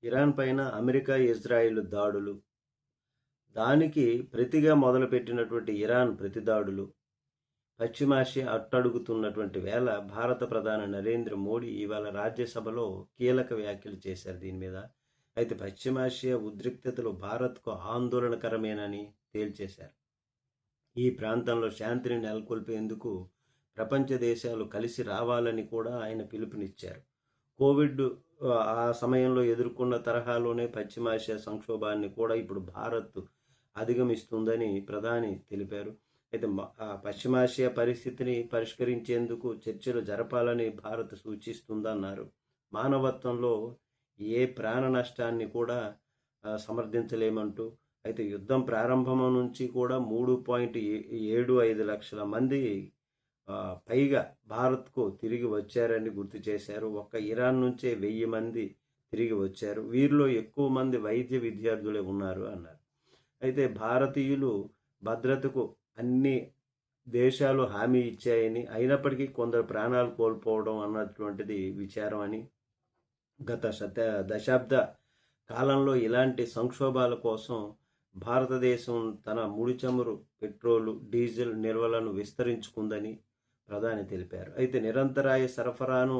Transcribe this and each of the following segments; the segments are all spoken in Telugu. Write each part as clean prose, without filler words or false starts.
ఇరాన్ పైన అమెరికా, ఇజ్రాయిల్ దాడులు, దానికి ప్రతిగా మొదలుపెట్టినటువంటి ఇరాన్ ప్రతిదాడులు, పశ్చిమాసియా అట్టడుగుతున్నటువంటి వేళ భారత ప్రధాని నరేంద్ర మోడీ ఇవాళ రాజ్యసభలో కీలక వ్యాఖ్యలు చేశారు దీని మీద. అయితే పశ్చిమాసియా ఉద్రిక్తతలు భారత్కు ఆందోళనకరమేనని తేల్చేశారు. ఈ ప్రాంతంలో శాంతిని నెలకొల్పేందుకు ప్రపంచ దేశాలు కలిసి రావాలని కూడా ఆయన పిలుపునిచ్చారు. కోవిడ్ ఆ సమయంలో ఎదుర్కొన్న తరహాలోనే పశ్చిమాసియా సంక్షోభాన్ని కూడా ఇప్పుడు భారత్ అధిగమిస్తుందని ప్రధాని తెలిపారు. అయితే పశ్చిమాసియా పరిస్థితిని పరిష్కరించేందుకు చర్చలు జరపాలని భారత్ సూచిస్తుందన్నారు. మానవత్వంలో ఏ ప్రాణ నష్టాన్ని కూడా సమర్థించలేమంటూ, అయితే యుద్ధం ప్రారంభం నుంచి కూడా 3.75 లక్షల మంది పైగా భారత్కు తిరిగి వచ్చారని గుర్తు చేశారు. ఒక్క ఇరాన్ నుంచే 1000 మంది తిరిగి వచ్చారు. వీరిలో ఎక్కువ మంది వైద్య విద్యార్థులే ఉన్నారు అన్నారు. అయితే భారతీయులు భద్రతకు అన్ని దేశాలు హామీ ఇచ్చాయని, అయినప్పటికీ కొందరు ప్రాణాలు కోల్పోవడం అన్నటువంటిది విచారం అని, గత దశాబ్ద కాలంలో ఇలాంటి సంక్షోభాల కోసం భారతదేశం తన ముడి చమురు, పెట్రోలు, డీజిల్ నిల్వలను విస్తరించుకుందని ప్రధాని తెలిపారు. అయితే నిరంతరాయ సరఫరాను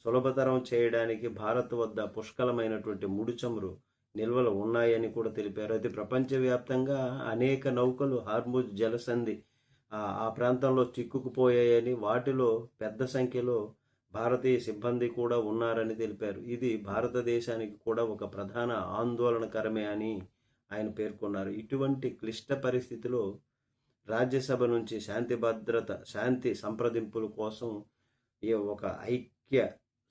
సులభతరం చేయడానికి భారత్ వద్ద పుష్కలమైనటువంటి ముడి చమురు నిల్వలు ఉన్నాయని కూడా తెలిపారు. అయితే ప్రపంచవ్యాప్తంగా అనేక నౌకలు హార్ముజ్ జలసంధి ఆ ప్రాంతంలో చిక్కుకుపోయాయని, వాటిలో పెద్ద సంఖ్యలో భారతీయ సిబ్బంది కూడా ఉన్నారని తెలిపారు. ఇది భారతదేశానికి కూడా ఒక ప్రధాన ఆందోళనకరమే అని ఆయన పేర్కొన్నారు. ఇటువంటి క్లిష్ట పరిస్థితిలో రాజ్యసభ నుంచి శాంతి సంప్రదింపుల కోసం ఒక ఐక్య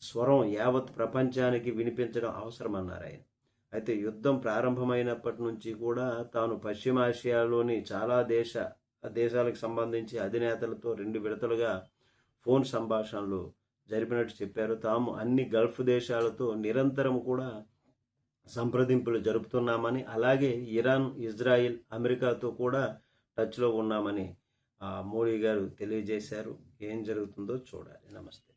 స్వరం యావత్ ప్రపంచానికి వినిపించడం అవసరమన్నారు ఆయన. అయితే యుద్ధం ప్రారంభమైనప్పటి నుంచి కూడా తాను పశ్చిమాసియాలోని చాలా దేశాలకు సంబంధించి అధినేతలతో 2 విడతలుగా ఫోన్ సంభాషణలు జరిపినట్టు చెప్పారు. తాము అన్ని గల్ఫ్ దేశాలతో నిరంతరం కూడా సంప్రదింపులు జరుపుతున్నామని, అలాగే ఇరాన్, ఇజ్రాయిల్, అమెరికాతో కూడా టచ్లో ఉన్నామని మోడీ గారు తెలియజేశారు. ఏం జరుగుతుందో చూడాలి. నమస్తే.